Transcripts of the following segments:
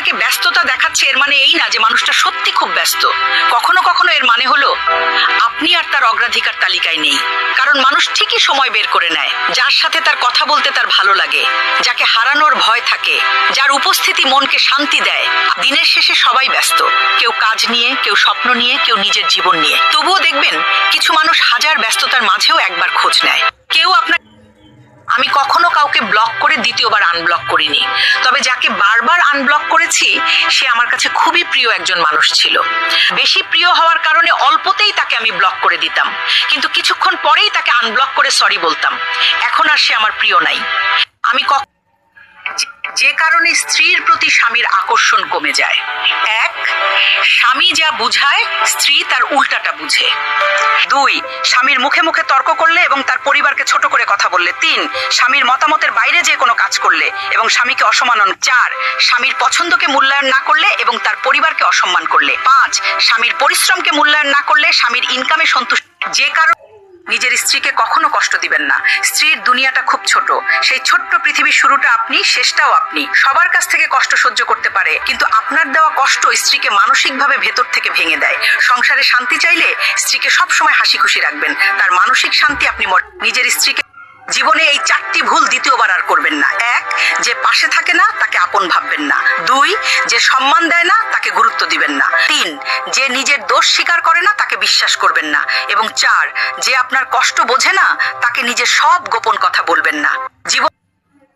আপনাকে ব্যস্ততা দেখাচ্ছে এর মানে এই না যে মানুষটা সত্যি খুব ব্যস্ত। কখনো কখনো এর মানে হলো আপনি আর তার অগ্রাধিকার তালিকায় নেই। কারণ মানুষ ঠিকই সময় বের করে নেয় যার সাথে তার কথা বলতে তার ভালো লাগে, যাকে হারানোর ভয় থাকে, যার উপস্থিতি মনকে শান্তি দেয়। দিনের শেষে সবাই ব্যস্ত, কেউ কাজ নিয়ে, কেউ স্বপ্ন নিয়ে, কেউ নিজের জীবন নিয়ে। তবুও দেখবেন কিছু মানুষ হাজার ব্যস্ততার মাঝেও একবার খোঁজ নেয়। কেউ আপনার আমি কখনো কাউকে ব্লক করে দ্বিতীয়বার আনব্লক করিনি, তবে যাকে বারবার আনব্লক করেছি সে আমার কাছে খুবই প্রিয় একজন মানুষ ছিল। বেশি প্রিয় হওয়ার কারণে অল্পতেই তাকে আমি ব্লক করে দিতাম, কিন্তু কিছুক্ষণ পরেই তাকে আনব্লক করে সরি বলতাম। এখন আর সে আমার প্রিয় নাই। আমি যে কারণে স্ত্রীর প্রতি স্বামীর আকর্ষণ কমে যায়। 1, স্বামী যা বুঝায় স্ত্রী তার উল্টাটা বুঝে। 2, স্বামীর মুখে মুখে তর্ক করলে এবং তার পরিবারকে ছোট করে কথা বললে। 3, স্বামীর মতামতের বাইরে যে কোনো কাজ করলে এবং স্বামীকে অসম্মান। 4, স্বামীর পছন্দকে মূল্যায়ন না করলে এবং তার পরিবারকে অসম্মান করলে। 5, স্বামীর পরিশ্রমকে মূল্যায়ন না করলে স্বামীর ইনকামে সন্তুষ্ট। যে কারণে নিজের স্ত্রীকে কখনো কষ্ট দিবেন না। স্ত্রীর দুনিয়াটা খুব ছোট, সেই ছোট্ট পৃথিবীর শুরুটা আপনি, শেষটাও আপনি। সবার কাছ থেকে কষ্ট সহ্য করতে পারে, কিন্তু আপনার দেওয়া কষ্ট স্ত্রীকে মানসিকভাবে ভেতর থেকে ভেঙে দেয়। সংসারে শান্তি চাইলে স্ত্রীকে সবসময় হাসি খুশি রাখবেন, তার মানসিক শান্তি আপনি নিজের স্ত্রীকে। জীবনে এই 4টি ভুল দ্বিতীয়বার আর করবেন না। 1, যে পাশে থাকে না তাকে আপন ভাববেন না। 2, যে সম্মান দেয় না তাকে গুরুত্ব দিবেন না। 3, যে নিজের দোষ স্বীকার করে না তাকে বিশ্বাস করবেন না। এবং 4, যে আপনার কষ্ট বোঝে না তাকে নিজের সব গোপন কথা বলবেন না।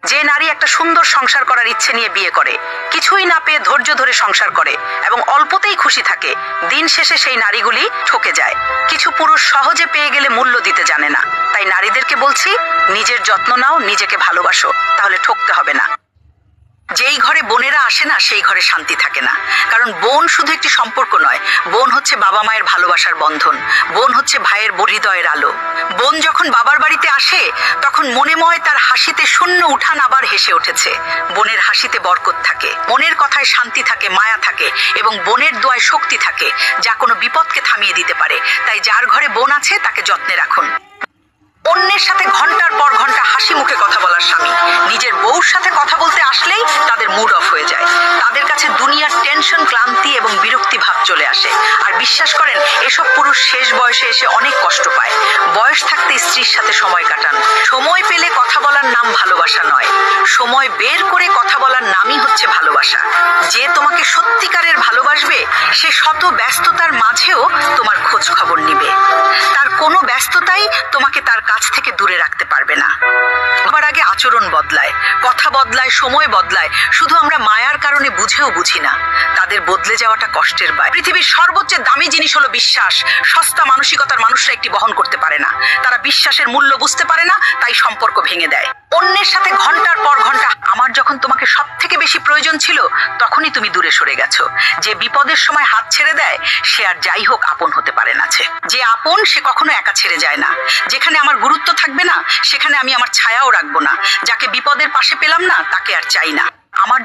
যে নারী একটা সুন্দর সংসার করার ইচ্ছে নিয়ে বিয়ে করে, কিছুই না পেয়ে ধৈর্য ধরে সংসার করে এবং অল্পতেই খুশি থাকে, দিন শেষে সেই নারীগুলি ঠকে যায়। কিছু পুরুষ সহজে পেয়ে গেলে মূল্য দিতে জানে না। তাই নারীদেরকে বলছি, নিজের যত্ন নাও, নিজেকে ভালোবাসো, তাহলে ঠকতে হবে না। যেই ঘরে বোনেরা আসে না সেই ঘরে শান্তি থাকে না। কারণ বোন শুধু একটি সম্পর্ক নয়, বোন হচ্ছে বাবা মায়ের ভালোবাসার বন্ধন, বোন হচ্ছে ভাইয়ের হৃদয়ের আলো। বোন যখন বাবার বাড়িতে আসে তখন মনে ময় তার হাসিতে শূন্য উঠান আবার হেসে উঠেছে। বোনের হাসিতে বরকত থাকে, বোনের কথায় শান্তি থাকে, মায়া থাকে এবং বোনের দোয়ায় শক্তি থাকে যা কোনো বিপদকে থামিয়ে দিতে পারে। তাই যার ঘরে বোন আছে তাকে যত্নে রাখুন। অন্যের সাথে ঘন্টার পর ঘন্টা হাসি মুখে কথা বলার স্বামী নিজের বউর সাথে কথা বলতে আসলেই তাদের মুড অফ হয়ে যায়। তাদের কাছে দুনিয়ার টেনশন, ক্লান্তি এবং বিরক্তি ভাব চলে আসে। আর বিশ্বাস করেন, এসব পুরুষ শেষ বয়সে এসে অনেক কষ্ট পায়। বয়স থাকতে স্ত্রীর সাথে সময় কাটান। সময় পেলে কথা বলার নাম ভালোবাসা নয়, সময় বের করে কথা বলার নামই হচ্ছে ভালোবাসা। যে তোমাকে সত্যিকারের ভালোবাসবে সে শত ব্যস্ততার মাঝেও তোমার খোঁজ খবর নিবে। তার কোনো ব্যস্ততাই তোমাকে তার কাছ থেকে দূরে রাখতে পারবে না। সবার আগে আচরণ বদলায়, কথা বদলায়, সময় বদলায়, শুধু আমরা মায়ার কারণে বুঝেও বুঝি না। তাদের বদলে যাওয়াটা কষ্টের বাইরে। পৃথিবীর সর্বোচ্চ দামি জিনিস হলো বিশ্বাস। সস্তা মানসিকতার মানুষরা একটি বহন করতে পারে না। তারা বিশ্বাসের মূল্য বুঝতে পারে না, তাই সম্পর্ক ভেঙে দেয়। অন্যের সাথে ঘন্টার পর ঘন্টা আমার যখন তোমাকে সব থেকে বেশি প্রয়োজন ছিল তখনই তুমি দূরে সরে গেছো। যে বিপদের সময় হাত ছেড়ে দেয় সে আর যাই হোক আপন হতে পারে না। যে আপন সে কখনো একা ছেড়ে যায় না। যেখানে আমার গুরুত্ব থাকবে না সেখানে আমি আমার ছায়াও রাখবো না। যাকে বিপদের পাশে পেলাম না তাকে আর চাই না। আমার